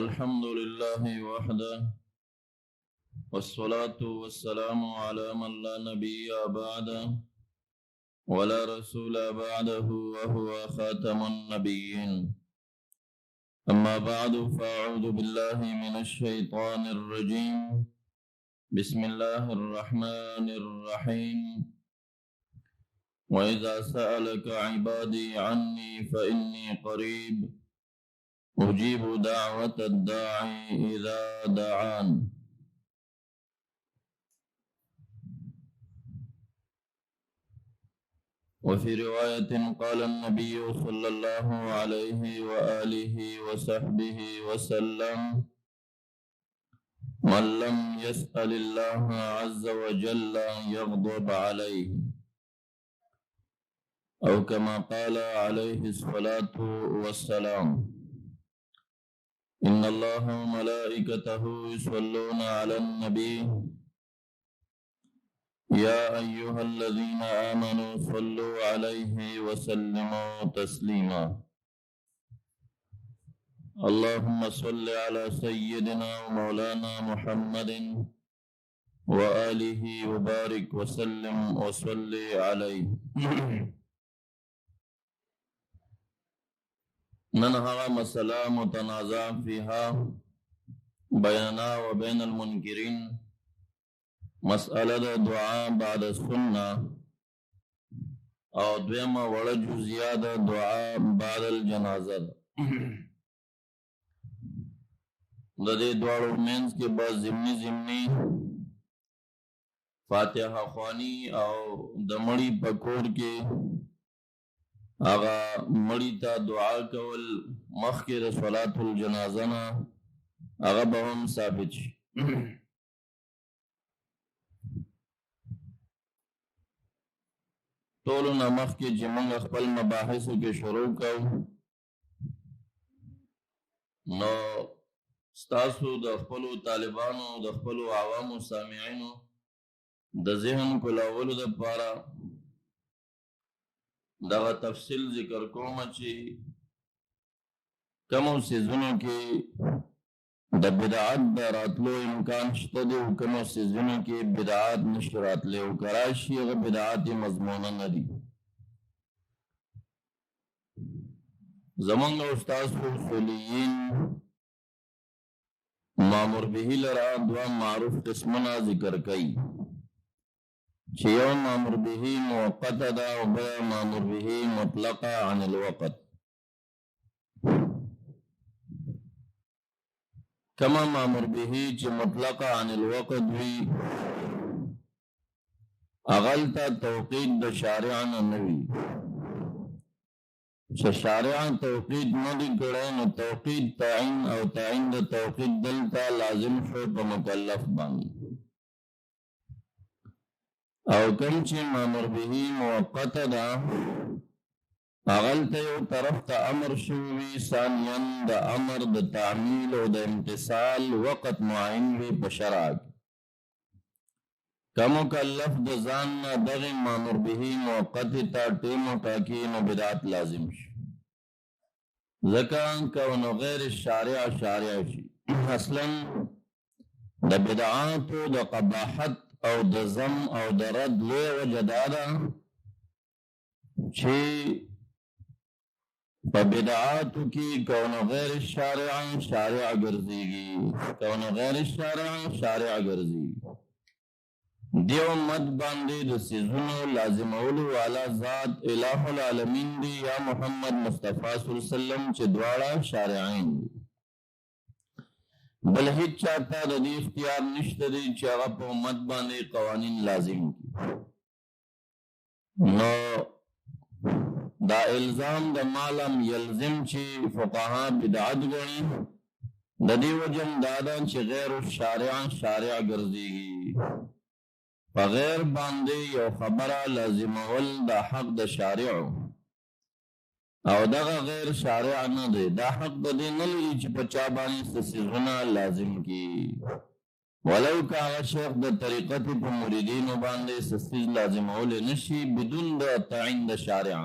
الحمد لله وحده والصلاة والسلام على من لا نبي بعده ولا رسول بعده وهو خاتم النبيين. أما بعد فأعوذ بالله من الشيطان الرجيم. بسم الله الرحمن الرحيم. وإذا سألك عبادي عني فإني قريب أجيب دعوة الداعي إذا دعان. وفي رواية قال النبي صلى الله عليه وآله وصحبه وسلم: من لم يسأل الله عز وجل يغضب عليه، أو كما قال عليه الصلاة والسلام: إن الله وملائكته يصلون على النبي يا أيها الذين آمنوا صلوا عليه وسلموا تسليما. اللهم صل على سيدنا ومولانا محمد وآله وبارك وسلم وصل عليه. ننهى مسألة متنازع فيها بيننا وبين المنكرين، مسألة دعاء بعد السنة، او دویمه وړه جزیاده دعاء بعد الجنازه. د دې دواړو منځ کې به ضمني فاتحه خوانی او د مړي په کور کې هغه مړي ته دعا کول مخکې د صلات الجنازه نه هغه به هم ثابت شي. ټولو نه مخکې چې موږ خپل مباحثو کې شروع کوو، نو ستاسو د خپلو طالبانو د خپلو عوامو سامعینو د ذهن کولولو دپاره دغه تفصیل ذکر کوم چې کومو څیزونو کې د بدعت د راتلو امکان شته دی او کومو څیزونو کې بدعت نشي راتلی او که راشي هغه بدعت مضمونه نه دي. زمونږ استاد اصولیین مامور به لرا دوه معروف قسمونه ذکر کوي چې یو مامور به موقته ده او بل مامور به مطلقه عن الوقت. کما مامور به چې مطلقه عن الوقت وي اغل ته توقید د شارع نه وي، چې شارع توقید نه دی کړی نو توقید تعین او تعین د توقید دلته لازم شو په مکلف باندې. او کوم چې مامور به موقته ده اغل ته یو طرف ته امر شوی، ثانیا د امر د تعمیل او د امتصال وقت معین وي په شرع کې. که مکلف د ځان نه دغې مامور به موقتې ته ټیم وټاکي نو بدعت لازم شي، ځکه کونه غیر شارع شارع شي. اصلا د بدعاتو د قباحت او د ذم او د رد لویه وجه دا ده چې په بدعاتو کې کونه غیر شارع شارع ګرځېږي، کونه غیر شارع شارع ګرځېږي. دې امت باندې د څیزونو لازمولو والا ذات الہ العالمین دی یا محمد مصطفی صلی الله علیه وسلم چې دواړه شارعین دي. بل هیڅ چاته د دې اختیار نشته دی چې هغه په امت باندې قوانین لازم کړي. نو دا الزام د مالم یلزم چې فقها بدعت ګڼي، د دې وجه دا ده چې غیر الشارع شارع ګرځېږي. په غیر باندې یو خبره لازمول د حق د شارع او دغه غیر شارع نه دی، دا حق د دې نه لري چې په چا باندې څه څیزونه لازم کړي، ولو که هغه شیخ د طریقت په مریدینو باندې څه څیز لازمولی نشي بدون د تعین د شارع.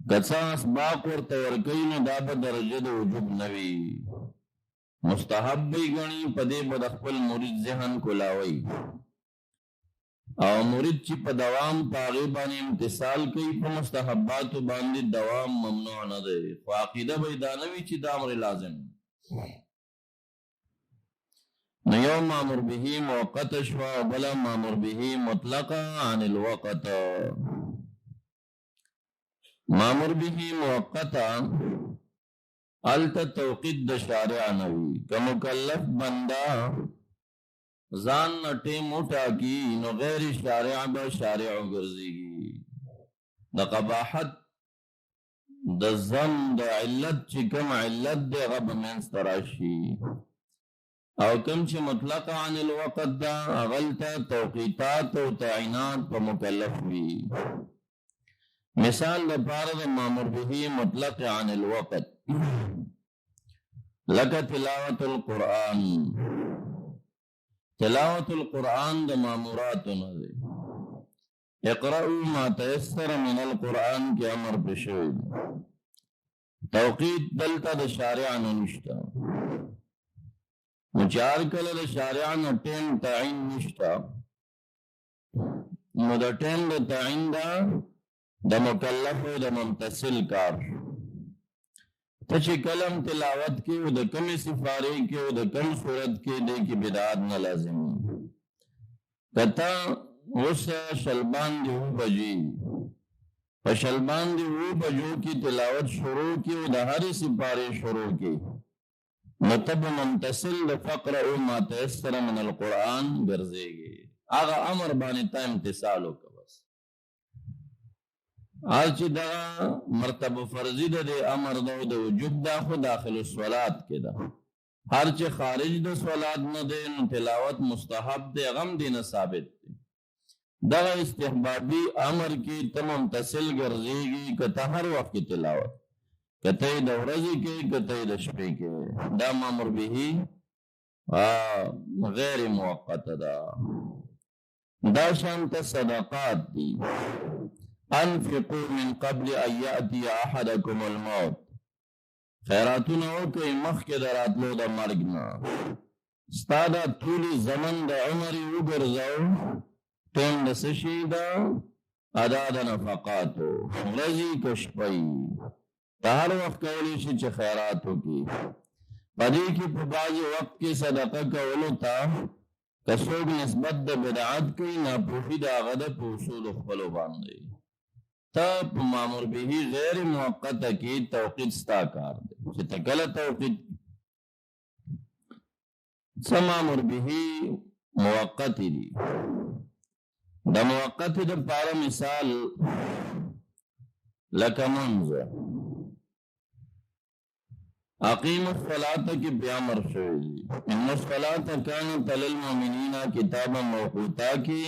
کڅا اسباق ورته ورکوي نو دا به درجه د وجوب نه وي، مستحب به یې ګڼي. په دې به د خپل مرید ذهن کولاوي او مرید چې په دوام په هغې باندې امتصال کوي، په مستحباتو باندې دوام ممنوع نه دی، خو عقیده به یې دا نه وي چې دا امر لازم. نو یو مامور به موقت شوه او بله مامور به مطلقه عن الوقت. مامور به موقته هلته توقید د شارع نه وي. که مکلف بنده ځان نه ټیم وټاکي نو غیر شارع به شارع وګرځېږي. د قباحت د ذم د علت چې کوم علت دی هغه به منځته راشي، او کوم چې مطلق عن الوقت ده هغلته توقیتات او تعینات په مکلف وي. مثال لپاره د مامور به مطلق عن الوقت لکه تلاوت القرآن. تلاوت القرآن د ماموراتو نه دی. اقرأوا ما تيسر من القرآن کې امر په شوی. توقید دلته د شارع نه نشته، نو چې هر کله د شارع نه ټیم تعین نشته نو د ټیم د تعین ده د مکلف او د ممتصل کار. ته چې کلم تلاوت کې او د کمې سفارې کې او د کم صورت کې دی کې بدعات نه لازمي. که ته اوس شلبان دی 7 بجې په شلبان دی 7 بجو کې تلاوت شروع کې او د هرې سفارې شروع کې نو ته به ممتصل د فقرأ ما تيسر من القرآن ګرځېږي. هغه امر باندې ته امتصال وکړه. هر چې دغه مرتبه فرضي ده د امر ده او د وجوب ده خو داخل الصلات کې ده. هر چې خارج د صلات نه دی نو تلاوت مستحب دی، غم دی نه ثابت دی. دغه استحبابي امر کې ته ممتصل ګرځېږي که ته هر وخت کې تلاوت، که ته یې د ورځې کې که ته یې د شپې کې. دا مامور به غیر موقته ده. دا شانته صدقات دي. انفقوا من قبل ان یأتی احدکم الموت. خیراتونه وکړئ مخکې د راتلو د مرګ نه. ستا دا ټولې زمن د عمر یې وګرځو ټیم د څه شي ده؟ ادا د نفقاتو، ورځې که شپې. ته هر وخت کولی شي چې خیرات وکړي. په دې کې په بعضې وخت کې صدقه کولو ته که څوک نسبت د بدعت کوي، ناپوهي د هغه ده په اصولو خپلو باندې. ته په مامور به غیر موقته کې توقید ستا کار دی چې ته کله توقید څه مامور به موقت دي. د موقت دپاره مثال لکه منځ اقیم الصلاة کې بیا امر شوی دی. ان الصلاة کانت للمؤمنین کتابا موقوتا کې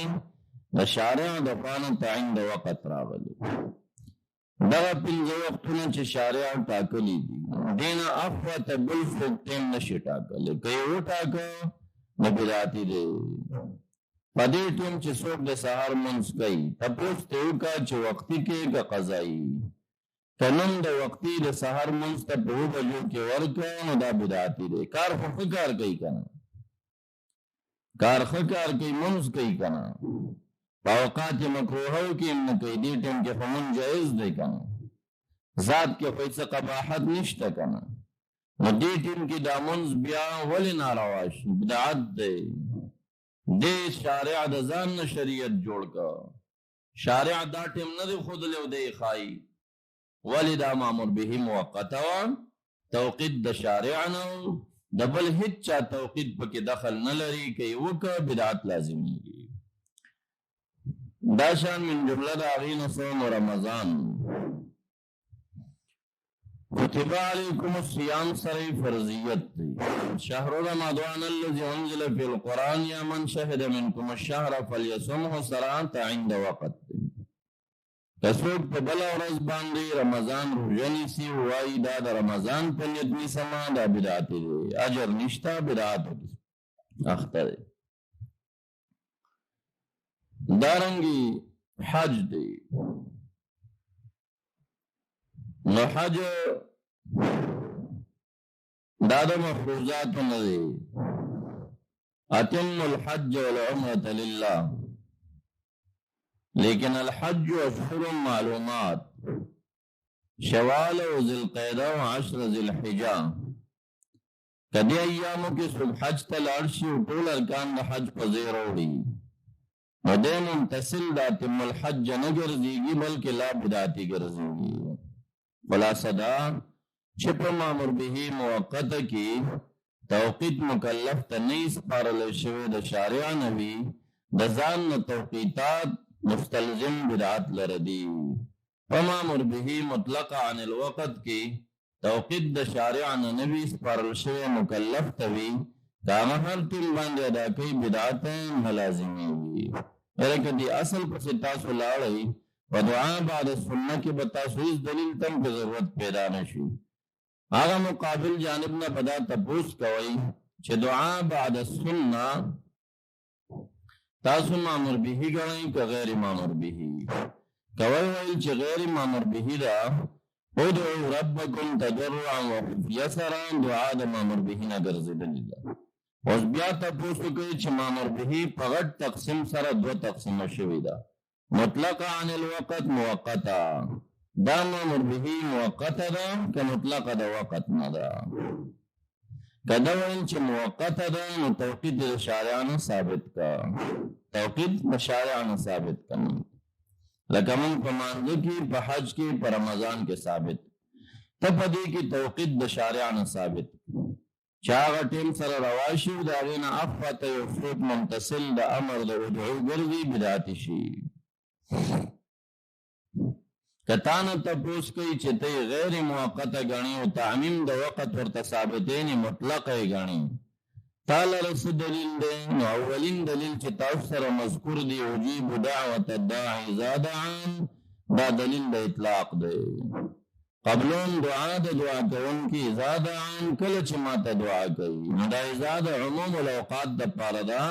د شارع د پانه تعین د وقت راغلی. دغه 5 وختونه چې شارع ټاکلی دي دینه عفو ته بل څوک ټیم نشي ټاکلی. که یې وټاکه نو بدعتي دی. په دې ټیم چې څوک د سهار لمونځ کوي تپوس ته وکړه چې وختي کې که قضایي. که نن د وختي د سهار لمونځ ته په 7 بجو کې ورکړه نو دا بدعتي دی. کار خو ښه کار کوي که نه؟ کار ښه کار کوي، لمونځ کوي که نه؟ په اوقات مکروهو کې هم نه کوي. دې ټیم کې خو لمونځ جایز دی که نه؟ ذات کې خو هېڅ قباحت نشته که نه؟ نو دې ټیم کې دا لمونځ بیا ولې ناروا شي؟ بدعت دی. دې شارع د ځان نه شریعت جوړ کړه. شارع دا ټیم نه دی ښودلی او دی یې ښایي. ولې دا مامور به موقته وه، توقید د شارع نه و، د بل هېڅ چا توقید پکې دخل نه لري. که یې وکړه بدعت لازمیږي. دا شان من جمله د هغې نه صوم رمضان. کتب علیکم الصیام سره فرضیت دی. شهر رمضان الذي انزل فی القرآن یا من شهد منکم الشهر فلیصمه سره تعین د وقت دی. که څوک په بله ورځ باندې رمضان روژه نیسي وایي دا د رمضان په نیت نیسمه، دا بدعت دی. اجر نشته، بدعت اخته دی. دارنګې حج دی. نو حج دا د مفروضاتو نه دی. اتم الحج والعمرة لله، لیکن الحج اشهر معلومات، شوال و ذی القعدہ و عشر ذی الحجہ. کدی ایامو کی صبح حج تلاړ شي او ټول ارکان د حج په ځای راوړي، نو دی منتصل د اتم الحج نه ګرځېږي بلکې لا بدعتي ګرځېږي. خلاصه دا چې په مامور به موقته کې توقیت مکلف ته نه سپارلی شوی د شارع نه وي، د ځان نه توقیتات مستلزم بدعت لره دي. په مامور به مطلق عن الوقت کې توقیت د شارع نه نه وي سپارل شوی مکلف ته وي، که هغه هر ټول باندې ادا کوي بدعت نه لازمیږي. یاره که دې اصل پسې تاسو لاړئ په دعا بعد سنه کې به تاسو هېڅ دلیل تم په ضرورت پیدا نه شي. هغه مقابل جانب نه به دا تپوس کوئ چې دعا بعد سنه تاسو مامور به ګڼئ که غیر مامور به. کوئ ویل چې غیر مامور به ده، ادعو ربکم تضرعا وخفیه سره دعا د مامور به نه ګرځېدلې ده. اوس بیا تپوس وکړئ چې مامور به په غټ تقسیم سره دوه تقسیمه شوې ده، مطلقه عن الوقت موقته. دا مامور به موقته ده که مطلقه د وقت نه ده. که دا ویل چې موقته ده نو توقیت د شارعانه ثابت کا، توقیت د شارعانه ثابت کړه. لکه مونږ په مانځه کې، په حج کې، په رمضان کې ثابت، ته په دې کې توقیت د شارعانه ثابت چې هغه ټیم سره روا شي د هغې نه اخواته یو څوک ممتصل د امر د ادعو ګرځي بدعتي شي. که تا نه تپوس کوي چې ته یې غیر موقته ګڼې او تعمیم د وقت ورته ثابتین مطلقه یې ګڼې، تا لره څه دلیل دی؟ نو اولین دلیل چې تاسو سره مذکور دی اجیب دعوت الداعی اذا دعان، دا دلیل د اطلاق دی. قبلون دعا د دعا کوونکي اذا دعان، کله چې ماته دعا کوي، نو دا اذا د عموم الاوقات دپاره ده.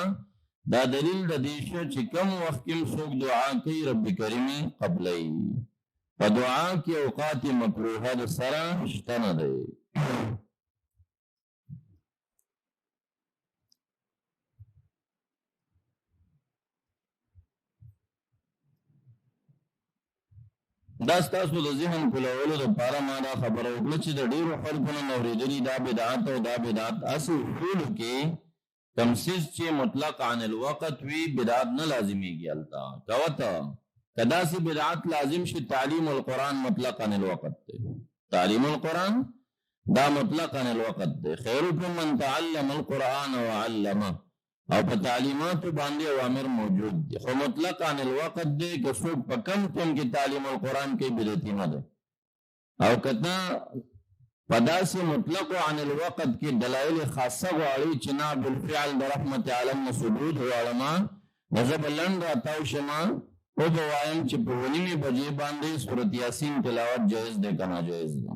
دا دلیل د دې شو چې کم وخت کې څوک دعا کوي رب کریم قبلوي. په دعا کې اوقات مکروهه د سره شته نه دی. دا ستاسو د ذهن کولولو دپاره ما دا خبره وکړه چې د ډېرو خلکو نه مې اورېدلي دا بدعت او دا بدعت. اصل اصولو کې کوم څیز چې مطلق عن الوقت وي بدعت نه لازمیږي. هلته کوه ته که داسې بدعت لازم شي تعلیم القرآن مطلق عن الوقت دی. تعلیم القرآن دا مطلق عن الوقت دی. خیرکم من تعلم القرآن وعلمه، او په تعلیماتو باندې اوامر موجود دي، خو مطلق عن الوقت دی. که څوک په کم ټیم کې تعلیم القرآن کې بدعتي نه دی. او که ته په داسې مطلق عن الوقت کې دلایل خاصه غواړي چې نه بالفعل د رحمت عالم نه ثبوت غواړمه، نو زه به لنډ راتاو شمه او به وایم چې په 9 بجې باندې سورت یاسین تلاوت جایز دی که ناجایز دی.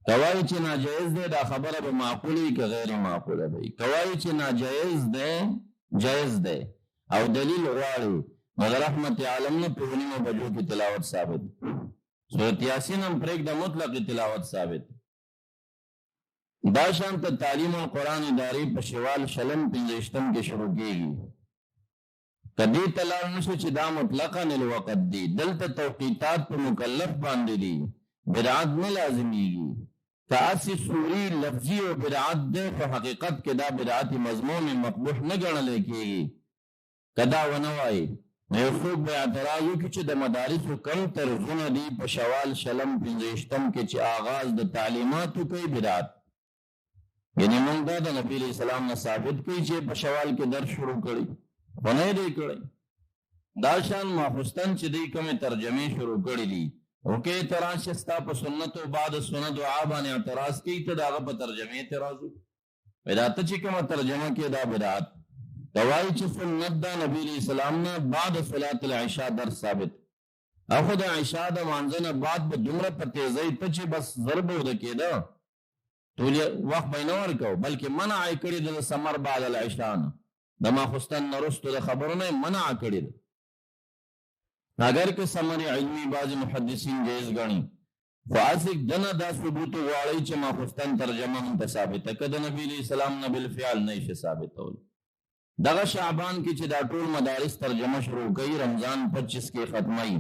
که وایي چې ناجایز دی دا خبره به معقوله وي که غیر معقوله وي. که وایي چې ناجایز دی جایز دی او دلیل غواړي، نو د رحمت عالم نه په 9 بجو کې تلاوت ثابت، سورت یاسین هم پرېږده مطلق تلاوت ثابت. دا شان ته تعلیم القرآن ادارې په شوال شلم 15 کې شروع کېږي. که دې ته لاړ نشو چې دا مطلقاً الوقت دی، دلته توقیتات په مکلف باندې دي، بدعت نه لازمیږي. که اسی سوری لفظي او بدعت دی، په حقیقت کې دا بدعت مضموم مقبوح نه ګڼلی کېږي. که دا ونه وایي نو یو څوک به اعتراض وکړي چې د مدارسو کم طرزونه دي په شوال شلم 15 کې چې آغاز د تعلیماتو کوي بدعت. یعنې موږ دا د نبي علیه السلام نه ثابت کوي چې په شوال کې درس شروع کړي، خو نه یې دی کړی. دا شان ماخوستن چې دوی کومې ترجمې شروع کړي دي، اوکې اعتراض چې ستا په سنت او بعد سنت دعا باندې اعتراض کوي، ته د هغه په ترجمې اعتراض وکړي. دا ته چې کومه ترجمه کې دا بدعت دوایي چې سنت دا نبی علیه السلام نه بعد صلات العشاء درس ثابت، او خو د عشاء د مانځه نه بعد به دومره په تیزۍ ته چې بس ضرب وده کېده، ټول وخت به یې نه ورکوو، بلکې منع یې کړې ده د ثمر بعد العشاء نه، د ماخوستن نه وروسته د خبرو نه یې منع کړې ده. اگر که ثمر علمي بعضې محدثین جایز ګڼي، فاسق دنه دا ثبوت غواړي چې ماخستان ترجمه هم ثابته کده نبی علیہ السلام نه بالفعل نشي ثابتول. دغه شعبان کې چې دا ټول مدارس ترجمه شروع کوي رمضان 25 کې ختمي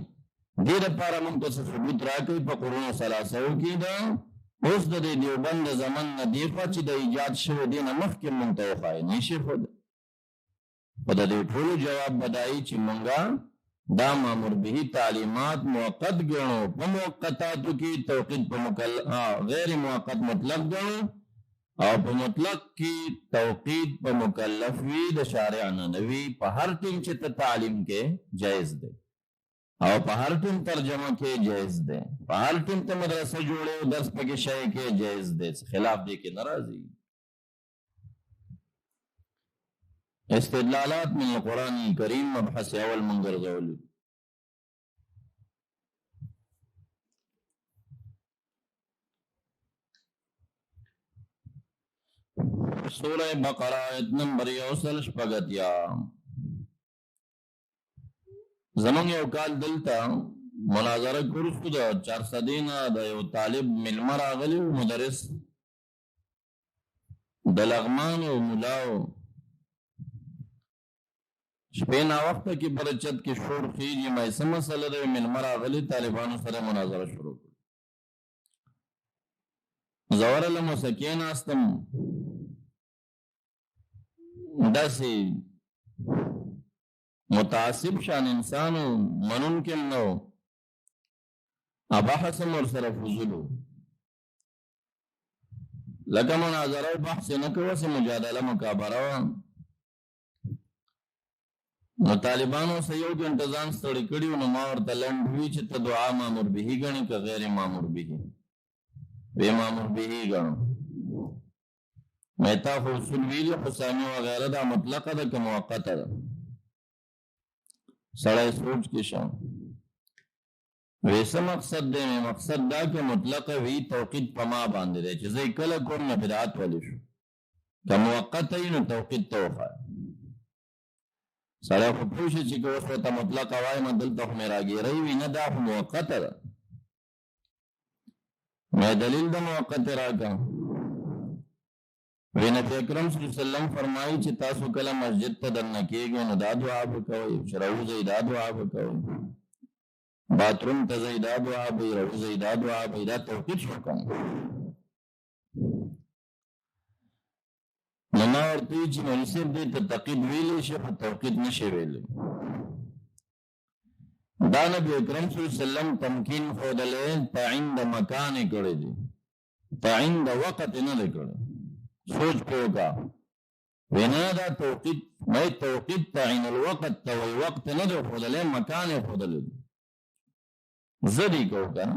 دې لپاره موږ ته ثبوت راکوي په قرون ثلاثو کې دا اوس د دیوبند زمن نه دی چې د ایجاد شوی دین مخکې موږ ته وخایي نشي خود په دې ټول جواب بدایي چې موږ دا مامور به تعلیمات موقت ګڼو په موقتاتو کې توقید په مکلف غیر موقت مطلق ګڼو او په مطلق کې توقید په مکلف وی د شارع نه نوی په هر ټیم چې ته تعلیم کې جایز دی او په هر ټیم ترجمه کې جایز دی په هر ټیم ته مدرسه جوړه او درس پکې شای کې جایز دی خلاف دی کې ناراضي. استدلالات من القرآن الكريم مبحث اول منظر زولي سورہ بقرہ آیت نمبر 1 زمان یو کال دلتا مناظره کورسو دا 400 دینا دا یو طالب ملمر آغلی و مدرس دا لغمان و ملاو شپینا وقت کی برچت کی شور خیجی مایسا مسئلہ دا ملمر آغلی طالبانو سر مناظره شروع کرد زور علم و سکین آستم داسی متعصب شان انسانو منون کم نو اباحسم ورسر فضلو لکه مناظره و بحث نکو سی مجادله مکابره نو طالبانو سیو کی انتظام ستړي کړي نو ما ورته لنډ وی چې ته دعا مامور به غني که غیر مامور به وی مامور به غنو مهتا خو اصول ویل حسامي وغیرہ دا مطلقه ده که موقته ده سړی سوچ کې شام ویسه مقصد ده مقصد دا که مطلقه وی توقید په ما باندې ده چې زه کله کوم نه بدعت ولی شو که موقته وي نو توقید ته وخایه سړی خو پوه شي چې که اوس ورته مطلقه وایم دلته خو مې راګیری وي نه دا خو موقته ده مې دلیل د موقته راکړه وی نبی اکرم صلی اللہ علیہ وسلم فرمائی چې تاسو کله مسجد ته دننه کېږئ نو دا دعا وکوئ چې راوځئ دا دعا وکوئ باتروم ته ځئ دا دعا وکوئ راوځئ دا دعا وکوئ دا توقید شو که نو ما ورته ویل چې مولوي صاحب دې ته تقید ویلی شي خو توقید نشي ویلی دا نبی اکرم صلی اللہ علیہ وسلم تمکین ښودلی په عند مکان یې کړی دی په عند وقت یې نه دی کړی سوچ پوکا وینا دا توقید میں توقید تعین الوقت تا وی وقت ندو خودلے مکان خودلے زدی کو کنا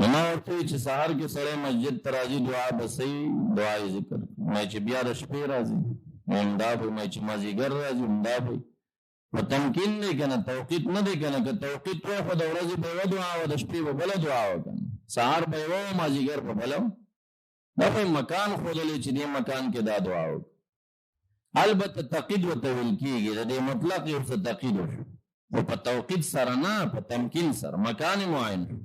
نما ورطوی چھ سہر کے سڑے مسجد تراجی دعا بسی دعای ذکر میں چھ بیاد شپی رازی امداب ہوئی میں چھ مازیگر رازی امداب ہوئی و تمکین دے کنا توقید ندے کنا کہ توقید تو خود ورزی بیو دعا و دشپی و بلا دعا و کنا سہر بیو مازیگر پا بلا دا کوئی مکان خودلی چې دې مکان کې دا دعا وکړي البته تقید ورته ویل کېږي د دې مطلق یو څه تقید وشو خو په توقید سره نه په تمکین سره مکان معین شو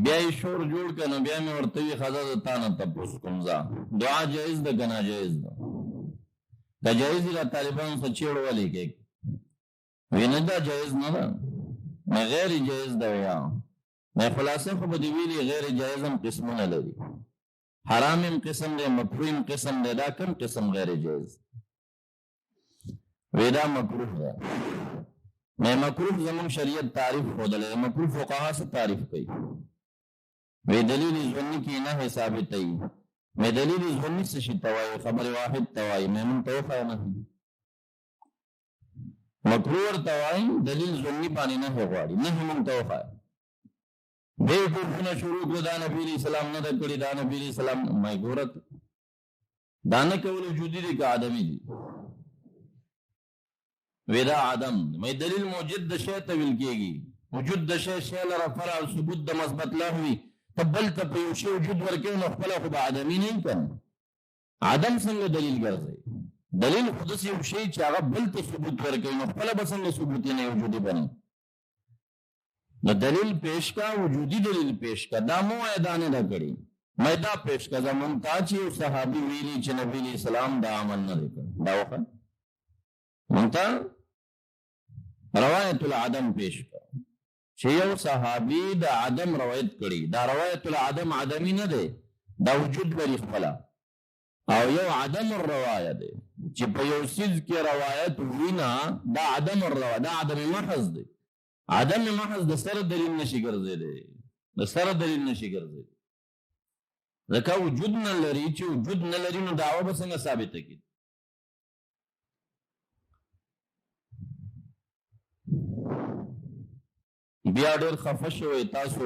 بیا یې شور جوړ کړه نو بیا مې ورته ویل ښځه زه تا نه تپوس کوم ځه دعا جایز ده که ناجایز ده که جایز دي دا طالبانو څه چیړ ولې کوي وینا دا جایز نه ده میں غیر جایز ده یا میں خلاصه خو به دې ویلي غیر جایز هم قسمونه لري حرام هم قسم دی مکروه هم قسم دی دا کوم قسم غیر جایز وی دا مکروه ده میں مکروه زمون شریعت تعریف ښودلی مکروه فقها څه تعریف کوي وی دلیل ظنی کې نه ثابتوي میں دلیل ظنی څه شي ته وایي خبر واحد ته وایي میں مونږ ته وښایه نه مکروه ورته وایي دلیل ظني باندې نه غواړي نه موږ ته وښایه دې ټولونه شروع کړو دا نبي علیه السلام نه ده کړې دا نبي علیه السلام ما ګورت دا نه کول وجودي دي که آدمي دي وی دا آدم مې دلیل موجود د شی ته ویل کېږي وجود د شی لره فرع ثبوت د مثبت له وي ته بل ته په یو شی وجود ورکوي نو خپله خو به آدمي نه وي که نه آدم څنګه دلیل ګرځوي دلیل خود سی یو شی چې هغه بل ته ثبوت ورکوي نو خپله به څنګه ثبوت یې نه وجودي بني نو دلیل پیش کا وجودي دلیل پیش کا دا مو ادا نه ده کړي مې دا پیش کا زمون تا چې یو صحابي ویلي چې نبی علیہ السلام دا عمل نه دی کړی دا وخت مونته روایت العدم پیش کا چې یو صحابي د عدم روایت کړي دا روایت العدم عدمی نه دی دا وجود لري خپله او یو عدم الروایه دی چې په یو څیز کې روایت وینا دا عدم الروایه دا عدم محض دی عدم محض د سره دلیل نشي ګرځېدی د سره دلیل نشي ګرځېدی ځکه وجود نه لري چې وجود نه لري نو دعوه به څنګه ثابته کړي بیا ډېر خفه شوئ تاسو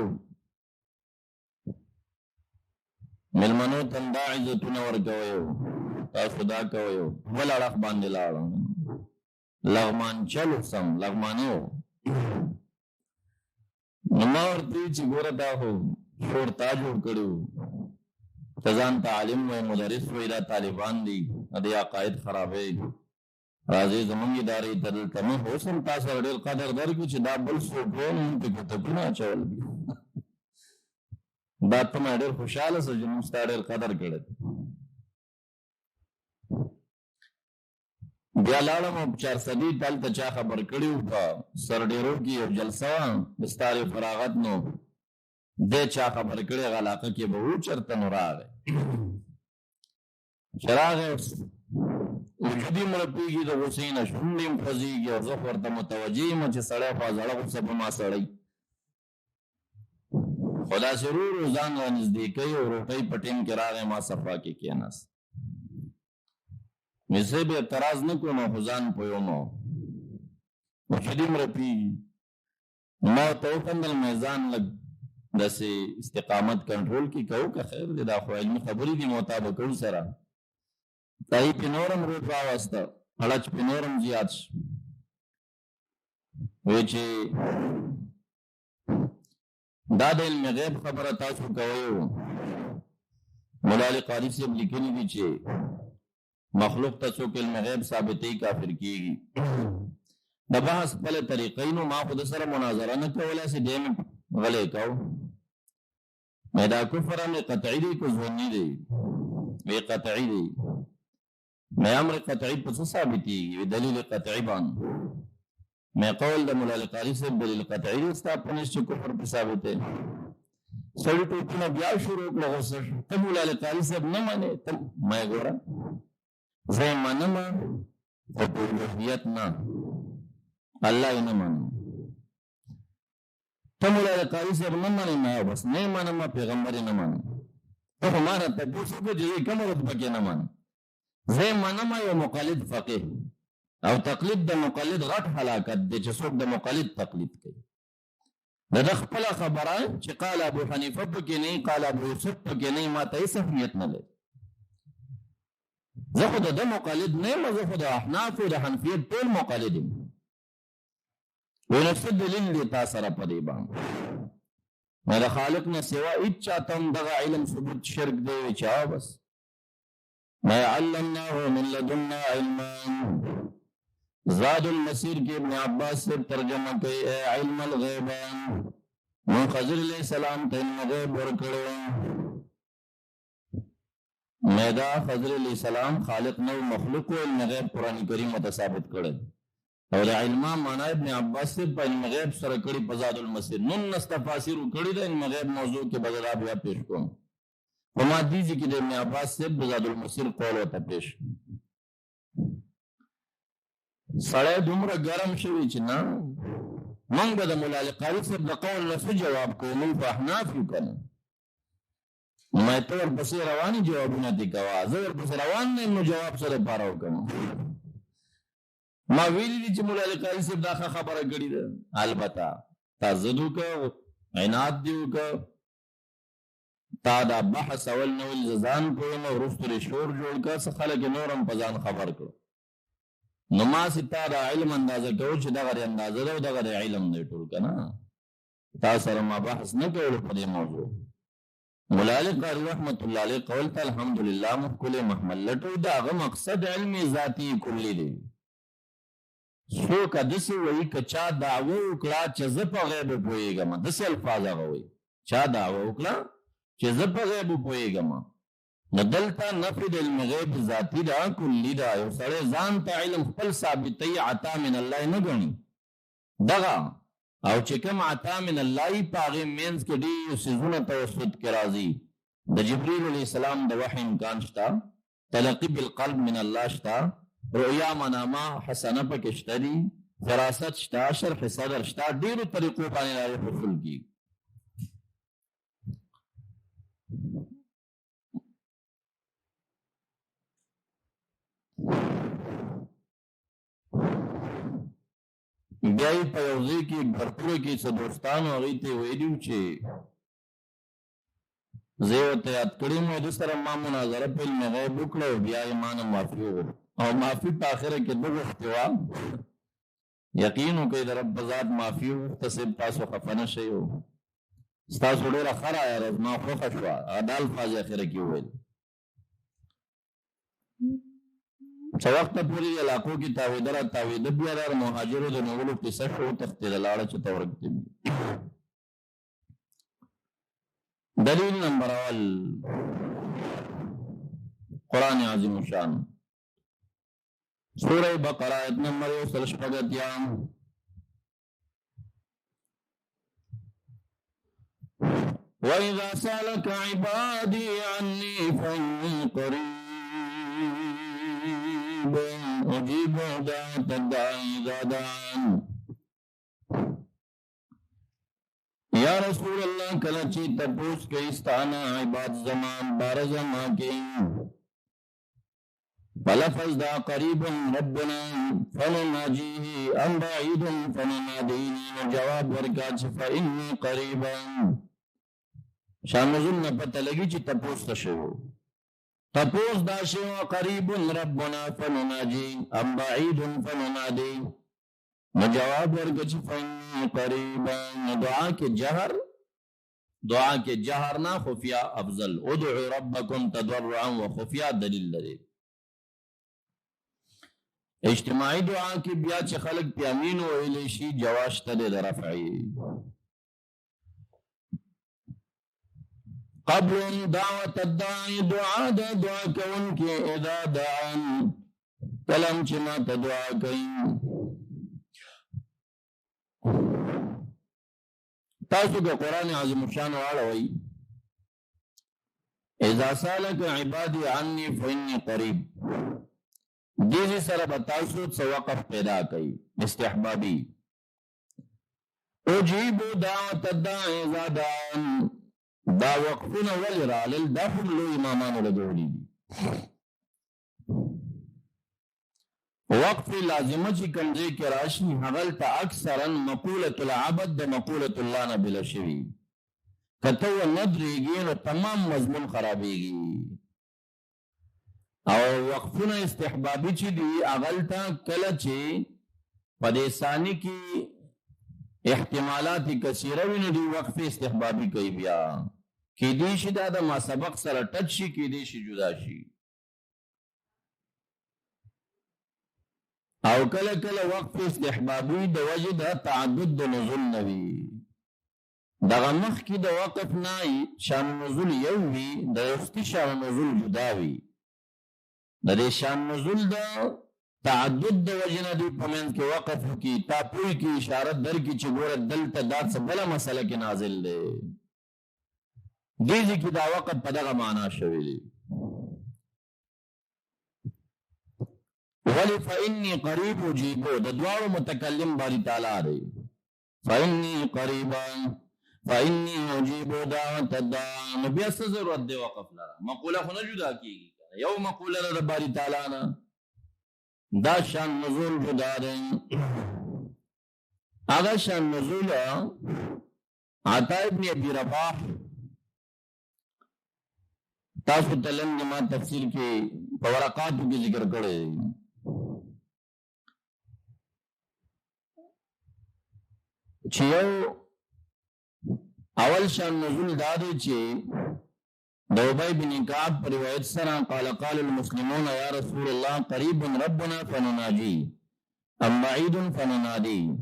مېلمنو ته دا عزتونه ورکوئ تاسو دا کوئ بل اړخ باندې لاړم لغمان چلو سم لغمانه و نو ما ورته وویل چې ګوره دا خو شور تا جوړ کړي وو ته ځان تعلیم وایي مدرس وایي دا طالبان دي دې عقاید خرابوي راځئ زموږ ادارې ته دلته مې اوس هم تا سره ډېر قدر درکړو چې دا بل څوک و نو موږ پکې ټکونه اچول دي دا ته ما ډېر خوشحاله سه چې موږ ستا ډېر قدر کړی بیا لاړم او چارسدي دلته چا خبر کړي وو په سرډېرو کې یو جلسه وه د ستارې فراغت نو دې چا خبر کړی هغه علاقه کې به و چېرته نو راغی چې راغی وجودي مړپېږي د غوسې نه شونډې هم خوځېږي او زه خو ورته متوجه یم چې سړی خو زړه غوسه په ما سړی خو داسې ورو ورو ځان را نږدې کوي او روټۍ په ټیم کې راغی ما صفا کې کېناست مې زه به اعتراض نه کوم خو ځان پوهوم وجودي مړپېږي ما ورته وخندل مې ځان لږ داسې استقامت کنټرول کې کوو که خیر دی دا خو علمي خبرې دي مطابقو سره تایی پی نورم روٹ راوسته حلچ پی نورم زیاد شو وی چې دا د علم غیب خبره تاسو کوئ مولا علی قاری صاحب لیکلي دي چې مخلوق ته څوک علم غیب ثابتوي کافر کیږي د بحث خپله طریقې نو ما خو د سره مناظره نه کوله چې دی مې غلی کو مې دا کفر مې قطعي دی که ظني دی وی قطعي دی میں امر قطعی پس ثابتی دلیل قطعی بان میں قول دا مولا علی قاری صاحب دلیل قطعی استا پنش چی کفر پہ ثابت ہے سڑی ٹوپینا بیا شروع لغو سر تب مولا علی قاری صاحب نہ مانے تب میں گورا زی مانما فبولوحیت نا اللہ ہی نہ مانا تب مولا علی قاری صاحب نہ مانے میں بس نہیں مانما پیغمبری نہ مانا تو ہمارا تپوسو کو جزی کم رتبہ کے نہ مانا زه منم یو مقلد فقيه او تقلید د مقلد غټ هلاکت دی چې څوک د مقلد تقلید کوي د خپله خبره چې قال ابو حنیفه پکې نه قال ابو یوسف پکې نه ما ته هیڅ اهمیت نه لري زه خو د مقلد نه یم زه خو د احناف او د حنفیت ټول مقلد یم وی نو څه دلیل دی تا سره په دې باندې ما د خالق نه سوا هیڅ چاته هم دغه علم ثبوت شرک دی چې بس ما علمناه من لدنا علما زاد المسیر کی ابن عباس سے ترجمہ کئی اے علم الغیبان من خضر علیہ السلام تا علم غیب ورکڑو میدا خضر علیہ السلام خالق نو مخلوق و علم غیب قرآن کریم متصابت کرد اور علماء مانا ابن عباس سے پا علم غیب سرکڑی پا زاد المسیر نن نستفاسیر کڑی دا علم غیب موضوع کے بدلا بیا پیش کون وما دیزی کی در ابن عباس سے بزاد المسیر قول ہوتا پیش سڑے دمرا گرم شوی چی نا منگ با دا مولا علی قاری صاحب دا قول نسو جواب کو من پا احناف یو کنا میں تو ورپسی روانی جوابونا تی کوا زور پسی روان نیم نو جواب سر پاراو کنا ما ویلی دی چی مولا علی قاری صاحب دا خبر گڑی دا البتا تا زدو کا عناد دیو کا تا دا بحث اول نویل ززان کوئم و رستر شور جوڑ کا سخلق نورم پزان خبر کرو نماسی تا دا علم اندازہ کرو چی دا غری اندازہ دا و دا غری علم دے ٹول کنا تا سر ما بحث نکولو پدی موضوع مولا علی قاری رحمت الله علیه قول ته الحمدلله مخکل محمل لټو دا هغه مقصد علم ذاتی کلی دی څوک داسې وایي که چا دعوه وکړه چې زه په غیب پوهېږم داسې الفاظ هغه وایي چا دعوه وکړه چې زه په غیب پوهېږم نو دلته نفي د علم غیب ذاتي ده کلي ده یو سړی ځان ته علم خپل ثابتوي عطا من الله نه ګڼي دغه او چې کوم عطا من الله یې په هغې منځ کې ډېر څیزونه توسط کې راځي د جبریل علیه السلام د وحي امکان شته تلقي بالقلب من الله شته رؤیا منامه حسنه پکې شته دي فراست شته شرح صدر شته ډېرو طریقو باندې راځي حصول کېږي بیا یې په یو ځای کې ګرپوره کې څه دوستانو هغوی ته یې ویلي وو چې زه یې ورته یاد کړی مو ده سره ما مناظره په علم غیب وکړه او بیا یې ما نه معافي وغوښته او معافي په آخره کې ده غوښتې وه یقین وکړئ د رب په ذات معافي وغوښته صاحب تاسو خفه نه شئ ستاسو ډېره ښه رایه ما خوښه شوه دا الفاظ یې آخره کې وویل څه وخته پورې علاقو کې تاوېده را تاوېده بیا د مهاجرو د نیولو قصه شو وتښتېده لاړه چې ته ورکتې دلیل نمبر اول قرآن عظیم الشان سورہ بقرہ آیت نمبر 186 وَإِذَا سَأَلَكَ عِبَادِي عَنِّي فَإِنِّي قَرِيبٌ أُجِيبُ دَعْوَةَ الدَّاعِ إِذَا دَعَانِ یا رسول اللہ کلچی تپوس کے استانا عباد زمان بار زمان کے فلفظ دا قریب ربنا فنناجیه ام بعید فننادینی جواب ورکاچ فإنی قریبا شان نزول نپتا لگی چی تپوس تشو تپوس دا شو قریب ربنا فنناجی ام بعید فننادی جواب ورکچ فإنی قریبا دعا کے جہر نہ خفیہ افضل ادعو ربکم تضرعا و خفیہ دلیل لري اجتماعی دعا کی بیا چې خلق پی امین ویلی شي جواز شته د رفعی قبل دعوت الداعی دعا دا دعا کون کی اذا دعان کلم چې ما ته دعا کوي تاسو د قرآن عظیم الشان واړوئ اذا سالک عبادی عنی فإنی قریب دیزی سره به تاسو څه وقف پیدا کوي استحبابي اجیب دعوت الداعی اذا دعان دا وقفونه ولې رالل دا هم لوی امامانو لګولي دي وقف لازمه چې کمزې کې راشي هغلته اکثرا مقولة العبد د مقولة الله نه بله شوي که ته ونه درېږي نو تمام مضمون خرابېږي او وقفونه استحبابي چې دي هغلته کله چې په دې ثاني کې احتمالات کثیره وي نو دي وقف استحبابي کوي بیا کېدی شي دا د ما سبق سره ټچ شي کېدی شي جدا شي او کله کله وقف استحبابي د وجه د تعدد د نزول نوي دغه مخکې د وقف نه شان نزول یو وي د یوستی شان نزول جدا وي د دې شان نزول د تعدد د وجه نه دوی په منځ کې وقف وکړي تا پوه کې اشاره درکړي چې ګوره دلته دا څه بله مسله کې نازل دی دې ځای کې دا وقف په دغه معنا شوی دی ولی فإنی قریب اجیبو د دواړو متکلم باری تعالی دی فإنی قریبا فإنی اجیبو دعوت الداعی نو بیا څه ضرورت دی وقف لره مقوله خو نه جدا کیږي یو مقوله ده د باری تعالی نه دا شان نزول جدا دی هغه شان نزول عطا ابن ابي رباح تاسو تلم ما تفسیر کې په ورقاتو کې ذکر کړی چې یو اول شان نزول دا دی چې دوبای بن کعب پر روایت سره قال قال المسلمون یا رسول الله قریب ربنا فنناجی ام بعید فننادی.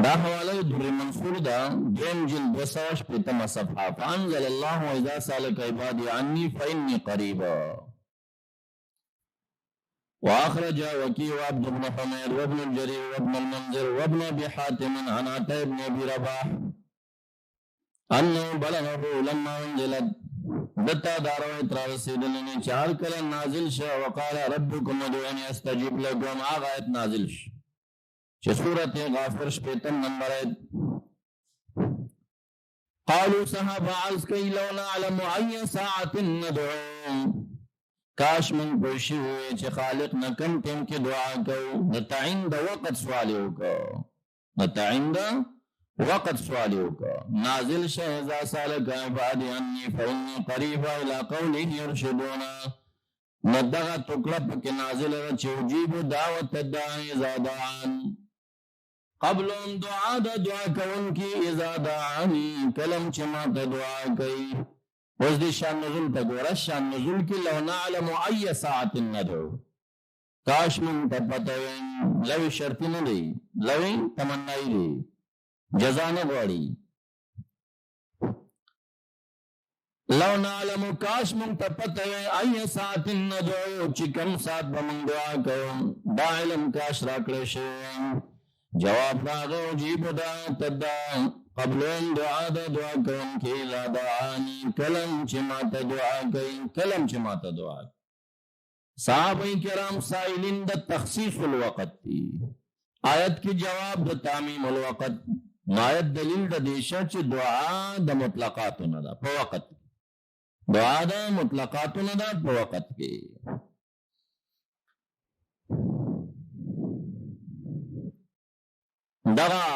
دا حواله در منصور دا درم جلد 285 صفحه. فانزل الله واذا سالك عبادي عني فاني قريبا. واخرج وكيع وعبد بن حميد وابن الجرير وابن المنذر وابن ابي حاتم عن عطاء بن ابي رباح انه بلغه لما انزلت دتا دارو اترا سیدلنی چار کله نازل شو وقال ربكم ادعوني استجب لكم. آیت نازل شو چې سورۃ غافر شپیتم نمبر آیت. قالوا صحابه عز کی لو نعلم ای ساعه ندعو. کاش من پوشی ہوئے چې خالق نکم تم کی دعا کو. نتعین دا وقت سوالیو کو. نتعین دا وقت سوالیو کو. نازل شہزا سالک عبادی انی فإنی قریبا الى قوله یرشدونا. ندغا تکلپ کے نازل رچ اجیب دعوت الداعی اذا دعان. قبلهم دعا دا دعا کون کی اذا دعانی کلم چما تا دعا کئی. وز دی شان نزول تا گورا شان نزول کی لو نعلم ای ساعت ندعو. کاش من تپتوین لوی شرطی ندی لوی تمنائی دی جزا نگوڑی. لو نعلم کاش من تپتوین ای ساعت ندعو چکم سات بمن دعا کون. دا علم کاش راکڑے شوین. جواب داغو جیب دا تدا قبلون دعا دا دعا کون کی لا دعانی کلم چماتا دعا کئی کلم چماتا دعا. صحابہ کرام سائلین دا تخصیص الوقت تی. آیت کی جواب دا تعمیم الوقت. آیت دلیل دا دیشا چی دعا دا مطلقاتو ندا پا وقت. دعا دا مطلقاتو ندا پا وقت کی. دغا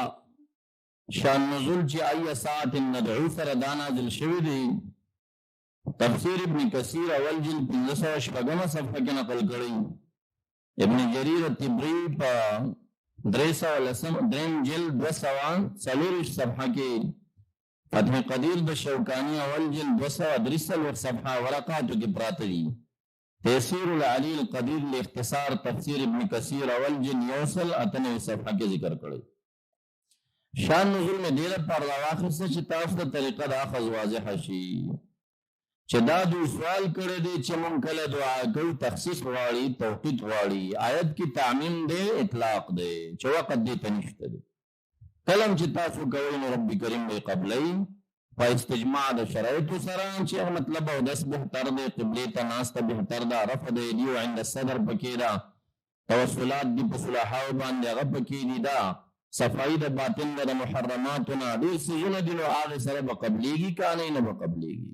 شان نزول چی ای ساعت ندعو سر دانازل شوی دی. تفسیر ابن کثیر اول جلد 15 صفحہ کی نقل کری. ابن جریر تبری پا 300 درین جلد 240 صفحہ کی. فتح قدیر دا شوکانی اول جلد 263 صفحہ ورقاتو کی پراتری. تیسیر العلی القدیر لاختصار تفسیر ابن کثیر اول جلد 98 صفحہ کی ذکر کری. شان نزول میں دیر پر رواخر سے چی تاف دا طریقہ دا اخذ واضح شی. چی دا دو سوال کرے دے چی منکل دعا کوئی تخصیص واری توقیت واری. آیت کی تعمیم دے اطلاق دے چی وقت دے تنشت دے. کلم چی تاسو کوئی ربی کریم بے قبلی فا استجماع دا شرائطو سران چی مطلب او دس بہتر دے قبلی تناست بہتر دا رفع دے دیو عند صدر پکی دا توسلات دی پسلحاو باندے غب پکی دی دا صفائی دا باطن دا محرماتنا دیر سجن دنو آغی سر بقبلیگی کانی نبقبلیگی.